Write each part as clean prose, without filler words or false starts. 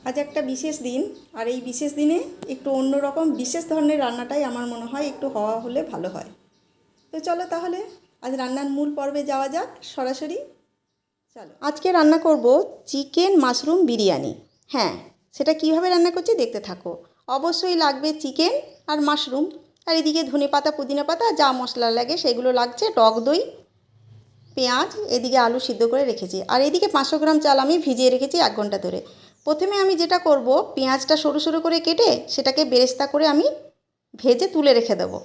আজ একটা বিশেষ দিন, আর এই বিশেষ দিনে একটু অন্যরকম বিশেষ ধরনের রান্নাটাই আমার মনে হয় একটু হওয়া হলে ভালো হয়। তো চলো তাহলে আজ রান্নার মূল পর্বে যাওয়া যাক সরাসরি। চলো, আজকে রান্না করব চিকেন মাশরুম বিরিয়ানি। হ্যাঁ, সেটা কিভাবে রান্না করছি দেখতে থাকো। অবশ্যই লাগবে চিকেন আর মাশরুম, আর এদিকে ধনেপাতা পুদিনা পাতা যা মশলা লাগে সেগুলো লাগছে, টক দই, পেঁয়াজ, এদিকে আলু সিদ্ধ করে রেখেছি, আর এদিকে 500 গ্রাম চাল আমি ভিজিয়ে রেখেছি 1 ঘন্টা ধরে। প্রথমে আমি যেটা করব, পেঁয়াজটা সরু সরু করে কেটে সেটাকে বেরেস্তা করে আমি ভেজে তুলে রেখে দেবো,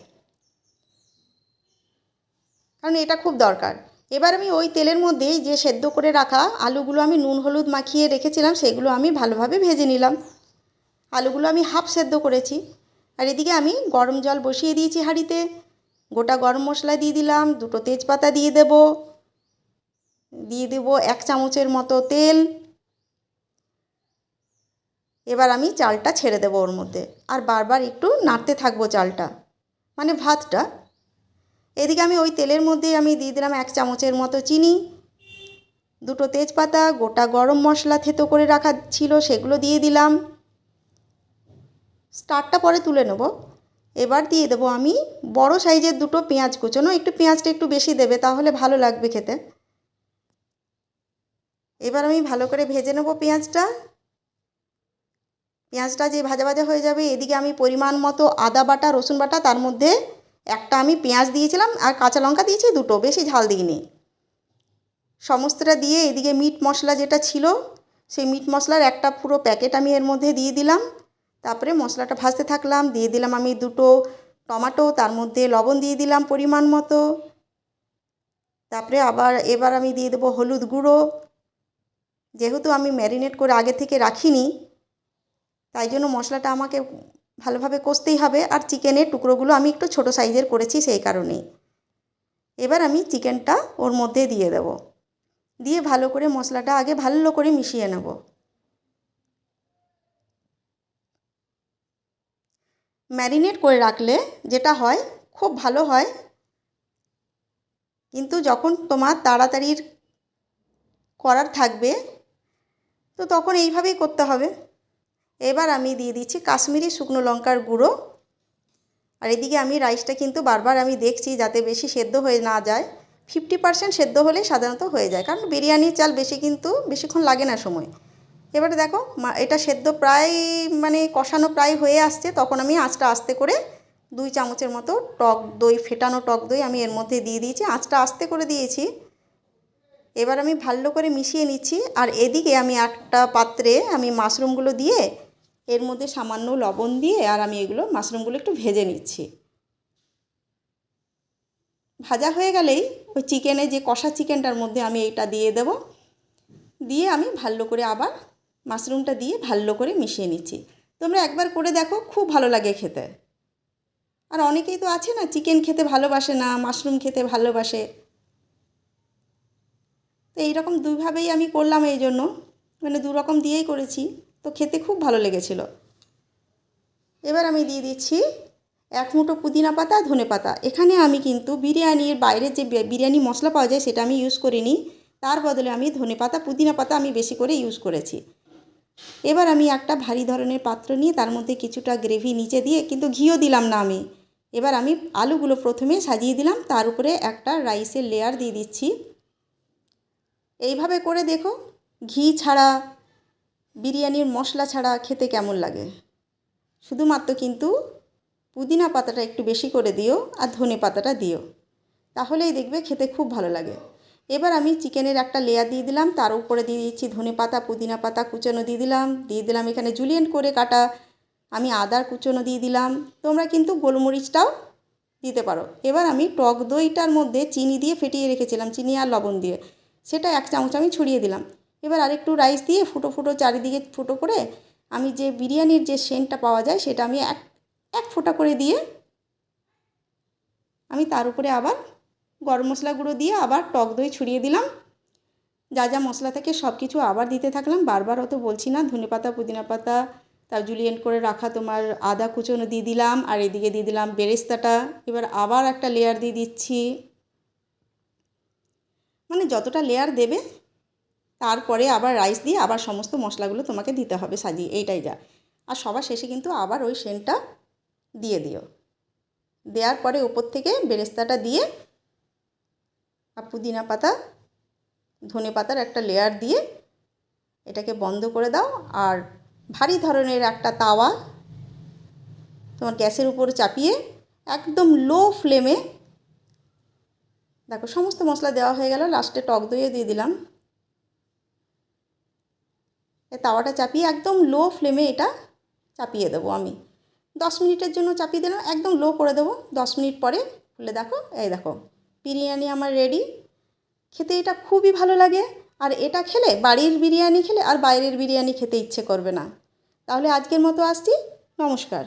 কারণ এটা খুব দরকার। এবার আমি ওই তেলের মধ্যেই যে সেদ্ধ করে রাখা আলুগুলো আমি নুন হলুদ মাখিয়ে রেখেছিলাম সেগুলো আমি ভালোভাবে ভেজে নিলাম। আলুগুলো আমি হাফ সেদ্ধ করেছি। আর এদিকে আমি গরম জল বসিয়ে দিয়েছি হাঁড়িতে। গোটা গরম মশলা দিয়ে দিলাম, 2টো তেজপাতা দিয়ে দেবো, 1 চামচের মতো তেল। এবার আমি চালটা ছেড়ে দেবো ওর মধ্যে, আর বারবার একটু নাড়তে থাকবো চালটা, মানে ভাতটা। এদিকে আমি ওই তেলের মধ্যে আমি দিয়ে দিলাম 1 চামচের মতো চিনি, 2টো তেজপাতা, গোটা গরম মশলা থেতো করে রাখা ছিল সেগুলো দিয়ে দিলাম। স্টারটা পরে তুলে নেব। এবার দিয়ে দেবো আমি বড় সাইজের 2টো পেঁয়াজ কুচোনো, একটু পেঁয়াজটা একটু বেশি দেবে তাহলে ভালো লাগবে খেতে। এবার আমি ভালো করে ভেজে নেব পেঁয়াজটা। পেঁয়াজটা যে ভাজা ভাজা হয়ে যাবে, এদিকে আমি পরিমাণ মতো আদা বাটা রসুন বাটা, তার মধ্যে একটা আমি পেঁয়াজ দিয়েছিলাম আর কাঁচা লঙ্কা দিয়েছি 2টো, বেশি ঝাল দিইনি। সমস্তটা দিয়ে এদিকে মিট মশলা যেটা ছিল সেই মিট মশলার একটা পুরো প্যাকেট আমি এর মধ্যে দিয়ে দিলাম। তারপরে মশলাটা ভাজতে থাকলাম। দিয়ে দিলাম আমি 2টো টমেটো, তার মধ্যে লবণ দিয়ে দিলাম পরিমাণ মতো। তারপরে এবার আমি দিয়ে দেবো হলুদ গুঁড়ো। যেহেতু আমি ম্যারিনেট করে আগে থেকে রাখিনি, তাই জন্য মশলাটা আমাকে ভালোভাবে কষতেই হবে, আর চিকেনের টুকরোগুলো আমি একটু ছোট সাইজের করেছি সেই কারণেই। এবার আমি চিকেনটা ওর মধ্যে দিয়ে দেব, দিয়ে ভালো করে মশলাটা আগে ভালো করে মিশিয়ে নেব। ম্যারিনেট করে রাখলে যেটা হয় খুব ভালো হয়, কিন্তু যখন তোমার তাড়াতাড়ি করার থাকবে তো তখন এইভাবেই করতে হবে। এবার আমি দিয়ে দিচ্ছি কাশ্মীরি শুকনো লঙ্কার গুঁড়ো। আর এদিকে আমি রাইসটা কিন্তু বারবার আমি দেখছি যাতে বেশি সেদ্ধ হয়ে না যায়। 50% সেদ্ধ হলেই সাধারণত হয়ে যায়, কারণ বিরিয়ানির চাল বেশিক্ষণ লাগে না সময়। এবারে দেখো এটা সেদ্ধ প্রায়, মানে কষানো প্রায় হয়ে আসছে, তখন আমি আঁচটা আস্তে করে 2 চামচের মতো টক দই, ফেটানো টক দই আমি এর মধ্যে দিয়ে দিয়েছি, আঁচটা আস্তে করে দিয়েছি। এবার আমি ভালো করে মিশিয়ে নিচ্ছি। আর এদিকে আমি একটা পাত্রে আমি মাশরুমগুলো দিয়ে এর মধ্যে সামান্য লবণ দিয়ে আর আমি মাশরুমগুলো একটু ভেজে নিচ্ছি। ভাজা হয়ে গেলেই ওই চিকেনে যে কষা চিকেনটার মধ্যে আমি এটা দিয়ে দেব, দিয়ে আমি ভালো করে আবার মাশরুমটা দিয়ে ভালো করে মিশিয়ে নিচ্ছি। তোমরা একবার করে দেখো, খুব ভালো লাগে খেতে। আর অনেকেই তো আছে না, চিকেন খেতে ভালোবাসে না, মাশরুম খেতে ভালোবাসে। তো এইরকম দুইভাবেই আমি করলাম, এই জন্য মানে 2 রকম দিয়েই করেছি, তো খেতে খুব ভালো লেগেছিল। এবার আমি দিয়ে দিচ্ছি 1 মুঠো পুদিনা পাতা, ধনে পাতা। এখানে আমি কিন্তু বিরিয়ানির বাইরে যে বিরিয়ানি মশলা পাওয়া যায় সেটা আমি ইউজ করিনি, তার বদলে আমি ধনে পাতা পুদিনা পাতা আমি বেশি করে ইউজ করেছি। এবার আমি একটা ভারী ধরনের পাত্র নিয়ে তার মধ্যে কিছুটা গ্রেভি নিচে দিয়ে, কিন্তু ঘিও দিলাম না আমি। এবার আমি আলুগুলো প্রথমে সাজিয়ে দিলাম, তার উপরে একটা রাইসের লেয়ার দিয়ে দিচ্ছি। এইভাবে করে দেখো, ঘি ছাড়া, বিরিয়ানির মশলা ছাড়া খেতে কেমন লাগে। শুধুমাত্র কিন্তু পুদিনা পাতাটা একটু বেশি করে দিও আর ধনে পাতাটা দিও, তাহলেই দেখবে খেতে খুব ভালো লাগে। এবার আমি চিকেনের একটা লেয়ার দিয়ে দিলাম, তার উপরে দিয়ে দিচ্ছি ধনে পাতা পুদিনা পাতা কুচোনো দিয়ে দিলাম এখানে জুলিয়েন করে কাটা আমি আদার কুচোনো দিয়ে দিলাম। তোমরা কিন্তু গোলমরিচটাও দিতে পারো। এবার আমি টক দইটার মধ্যে চিনি দিয়ে ফেটিয়ে রেখেছিলাম, চিনি আর লবণ দিয়ে, সেটা 1 চামচ আমি ছড়িয়ে দিলাম। এবার আরেকটু রাইস দিয়ে ফুটো ফুটো চারিদিকে ফুটো করে আমি যে বিরিয়ানির যে সেন্টটা পাওয়া যায় সেটা আমি এক ফোঁটা করে দিয়ে আমি তার উপরে আবার গরম মশলা গুঁড়ো দিয়ে আবার টক দই ছড়িয়ে দিলাম। যা যা মশলা থাকে সব কিছু আবার দিতে থাকলাম, বারবার অত বলছি না। ধনে পাতা পুদিনা পাতা, তার জুলিয়েন করে রাখা তোমার আদা কুচোনো দিয়ে দিলাম, আর এদিকে দিয়ে দিলাম বেরেস্তাটা। এবার আবার একটা লেয়ার দিয়ে দিচ্ছি, মানে যতটা লেয়ার দেবে তারপরে আবার রাইস দিয়ে আবার সমস্ত মশলাগুলো তোমাকে দিতে হবে সাজিয়ে, এইটাই যা। আর সবার শেষে কিন্তু আবার ওই সেন্টটা দিয়ে দিও। দেওয়ার পরে ওপর থেকে বেরেস্তাটা দিয়ে আর পুদিনা পাতা ধনে পাতার একটা লেয়ার দিয়ে এটাকে বন্ধ করে দাও। আর ভারী ধরনের একটা তাওয়া তোমার গ্যাসের উপর চাপিয়ে একদম লো ফ্লেমে, দেখো সমস্ত মশলা দেওয়া হয়ে গেল, লাস্টে টক দইও দিয়ে দিলাম। এই তাওয়াটা চাপিয়ে একদম লো ফ্লেমে এটা চাপিয়ে দেবো আমি 10 মিনিটের জন্য চাপিয়ে দিলাম, একদম লো করে দেবো। 10 মিনিট পরে খুলে দেখো, এই দেখো বিরিয়ানি আমার রেডি। খেতে এটা খুবই ভালো লাগে, আর এটা খেলে বাড়ির বিরিয়ানি খেলে আর বাইরের বিরিয়ানি খেতে ইচ্ছে করবে না। তাহলে আজকের মতো আসছি, নমস্কার।